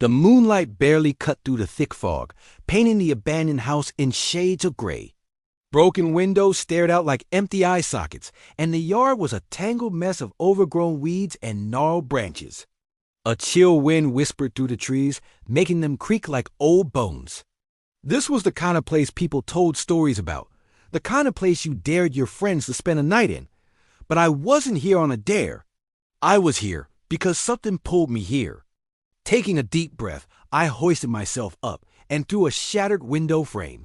The moonlight barely cut through the thick fog, painting the abandoned house in shades of gray. Broken windows stared out like empty eye sockets, and the yard was a tangled mess of overgrown weeds and gnarled branches. A chill wind whispered through the trees, making them creak like old bones. This was the kind of place people told stories about, the kind of place you dared your friends to spend a night in. But I wasn't here on a dare. I was here because something pulled me here. Taking a deep breath, I hoisted myself up and through a shattered window frame.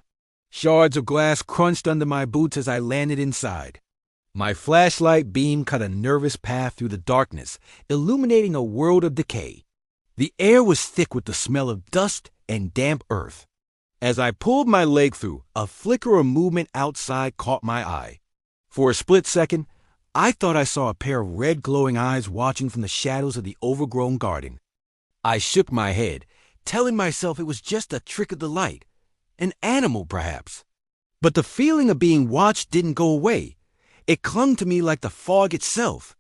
Shards of glass crunched under my boots as I landed inside. My flashlight beam cut a nervous path through the darkness, illuminating a world of decay. The air was thick with the smell of dust and damp earth. As I pulled my leg through, a flicker of movement outside caught my eye. For a split second, I thought I saw a pair of red glowing eyes watching from the shadows of the overgrown garden. I shook my head, telling myself it was just a trick of the light. An animal, perhaps. But the feeling of being watched didn't go away. It clung to me like the fog itself.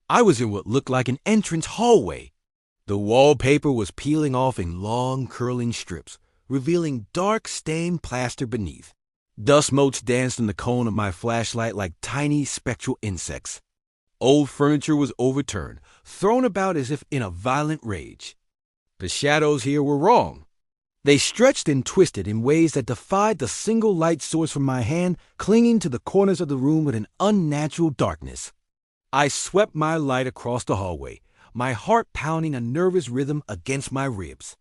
I was in what looked like an entrance hallway. The wallpaper was peeling off in long, curling strips, revealing dark, stained plaster beneath. Dust motes danced in the cone of my flashlight like tiny, spectral insects. Old furniture was overturned, thrown about as if in a violent rage. The shadows here were wrong. They stretched and twisted in ways that defied the single light source from my hand, clinging to the corners of the room with an unnatural darkness. I swept my light across the hallway, my heart pounding a nervous rhythm against my ribs.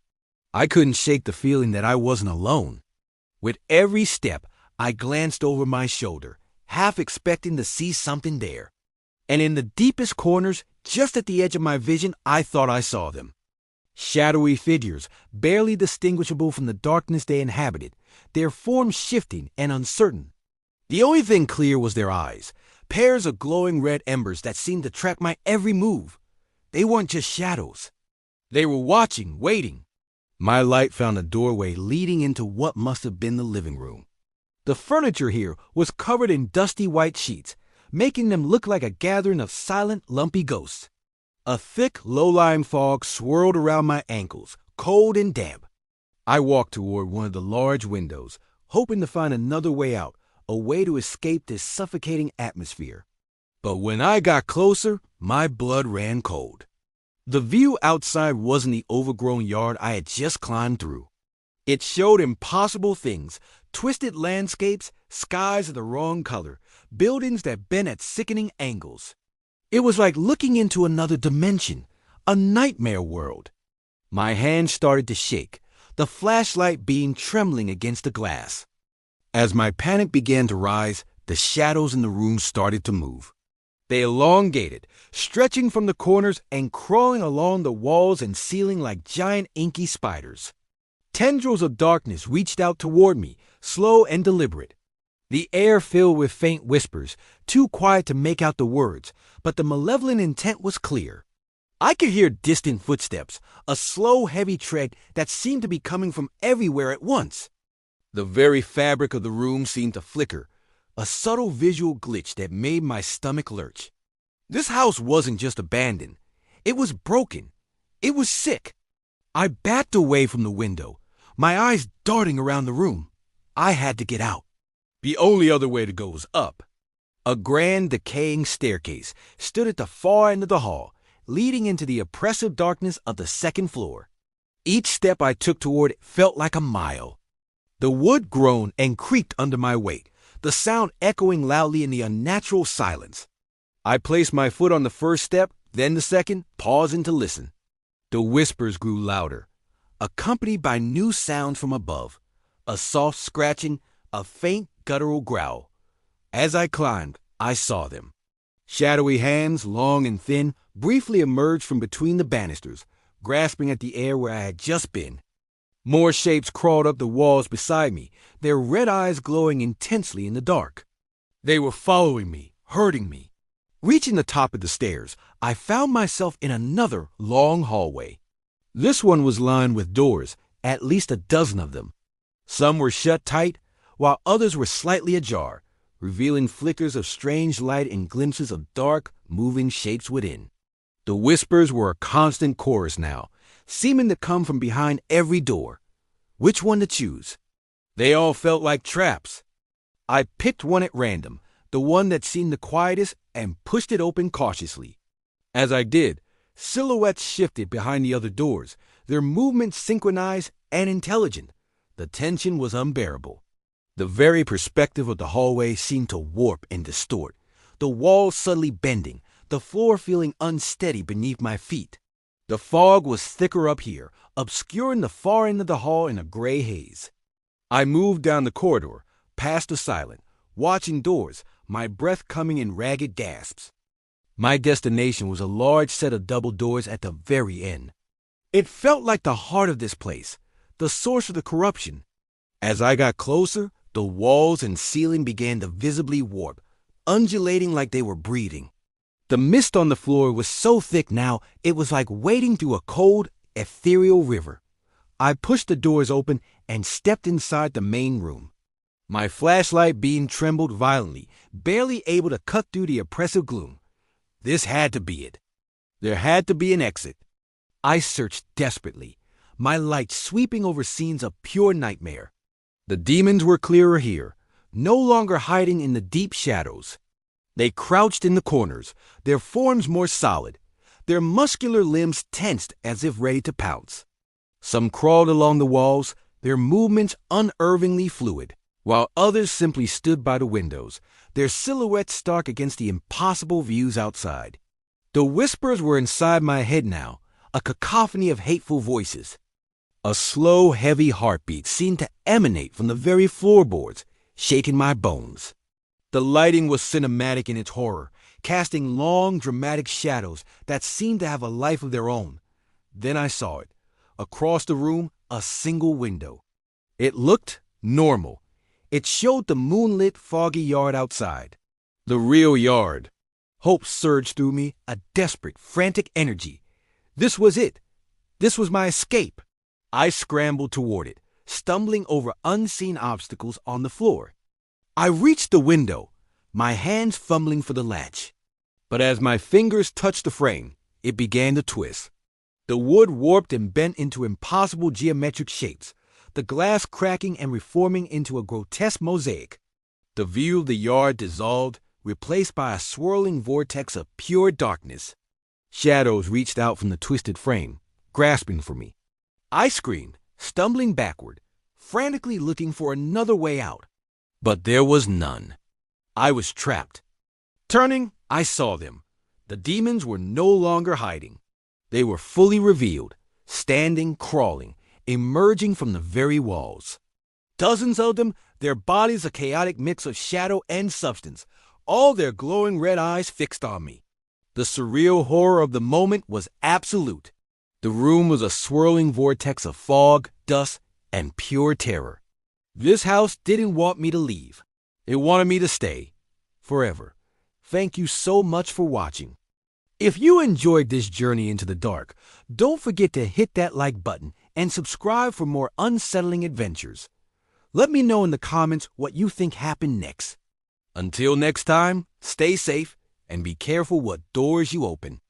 I couldn't shake the feeling that I wasn't alone. With every step, I glanced over my shoulder, half expecting to see something there. And in the deepest corners, just at the edge of my vision, I thought I saw them. Shadowy figures, barely distinguishable from the darkness they inhabited, their forms shifting and uncertain. The only thing clear was their eyes, pairs of glowing red embers that seemed to track my every move. They weren't just shadows. They were watching, waiting. My light found a doorway leading into what must have been the living room. The furniture here was covered in dusty white sheets, making them look like a gathering of silent, lumpy ghosts. A thick, low-lying fog swirled around my ankles, cold and damp. I walked toward one of the large windows, hoping to find another way out, a way to escape this suffocating atmosphere. But when I got closer, my blood ran cold. The view outside wasn't the overgrown yard I had just climbed through. It showed impossible things, twisted landscapes, skies of the wrong color, buildings that bent at sickening angles. It was like looking into another dimension, a nightmare world. My hand started to shake, the flashlight beam trembling against the glass. As my panic began to rise, the shadows in the room started to move. They elongated, stretching from the corners and crawling along the walls and ceiling like giant inky spiders. Tendrils of darkness reached out toward me, slow and deliberate. The air filled with faint whispers, too quiet to make out the words, but the malevolent intent was clear. I could hear distant footsteps, a slow, heavy tread that seemed to be coming from everywhere at once. The very fabric of the room seemed to flicker, a subtle visual glitch that made my stomach lurch. This house wasn't just abandoned. It was broken. It was sick. I backed away from the window, my eyes darting around the room. I had to get out. The only other way to go was up. A grand, decaying staircase stood at the far end of the hall, leading into the oppressive darkness of the second floor. Each step I took toward it felt like a mile. The wood groaned and creaked under my weight, the sound echoing loudly in the unnatural silence. I placed my foot on the first step, then the second, pausing to listen. The whispers grew louder, accompanied by new sounds from above, a soft scratching, a faint guttural growl. As I climbed, I saw them. Shadowy hands, long and thin, briefly emerged from between the banisters, grasping at the air where I had just been. More shapes crawled up the walls beside me, their red eyes glowing intensely in the dark. They were following me, hurting me. Reaching the top of the stairs, I found myself in another long hallway. This one was lined with doors, at least a dozen of them. Some were shut tight, while others were slightly ajar, revealing flickers of strange light and glimpses of dark, moving shapes within. The whispers were a constant chorus now, seeming to come from behind every door. Which one to choose? They all felt like traps. I picked one at random, the one that seemed the quietest, and pushed it open cautiously. As I did, silhouettes shifted behind the other doors, their movements synchronized and intelligent. The tension was unbearable. The very perspective of the hallway seemed to warp and distort, the walls suddenly bending, the floor feeling unsteady beneath my feet. The fog was thicker up here, obscuring the far end of the hall in a gray haze. I moved down the corridor, past the silent, watching doors, my breath coming in ragged gasps. My destination was a large set of double doors at the very end. It felt like the heart of this place, the source of the corruption. As I got closer, the walls and ceiling began to visibly warp, undulating like they were breathing. The mist on the floor was so thick now, it was like wading through a cold, ethereal river. I pushed the doors open and stepped inside the main room. My flashlight beam trembled violently, barely able to cut through the oppressive gloom. This had to be it. There had to be an exit. I searched desperately, my light sweeping over scenes of pure nightmare. The demons were clearer here, no longer hiding in the deep shadows. They crouched in the corners, their forms more solid, their muscular limbs tensed as if ready to pounce. Some crawled along the walls, their movements unervingly fluid, while others simply stood by the windows, their silhouettes stark against the impossible views outside. The whispers were inside my head now, a cacophony of hateful voices. A slow, heavy heartbeat seemed to emanate from the very floorboards, shaking my bones. The lighting was cinematic in its horror, casting long, dramatic shadows that seemed to have a life of their own. Then I saw it. Across the room, a single window. It looked normal. It showed the moonlit, foggy yard outside. The real yard. Hope surged through me, a desperate, frantic energy. This was it. This was my escape. I scrambled toward it, stumbling over unseen obstacles on the floor. I reached the window, my hands fumbling for the latch. But as my fingers touched the frame, it began to twist. The wood warped and bent into impossible geometric shapes, the glass cracking and reforming into a grotesque mosaic. The view of the yard dissolved, replaced by a swirling vortex of pure darkness. Shadows reached out from the twisted frame, grasping for me. I screamed, stumbling backward, frantically looking for another way out. But there was none. I was trapped. Turning, I saw them. The demons were no longer hiding. They were fully revealed, standing, crawling, emerging from the very walls. Dozens of them, their bodies a chaotic mix of shadow and substance, all their glowing red eyes fixed on me. The surreal horror of the moment was absolute. The room was a swirling vortex of fog, dust, and pure terror. This house didn't want me to leave. It wanted me to stay. Forever. Thank you so much for watching. If you enjoyed this journey into the dark, don't forget to hit that like button and subscribe for more unsettling adventures. Let me know in the comments what you think happened next. Until next time, stay safe and be careful what doors you open.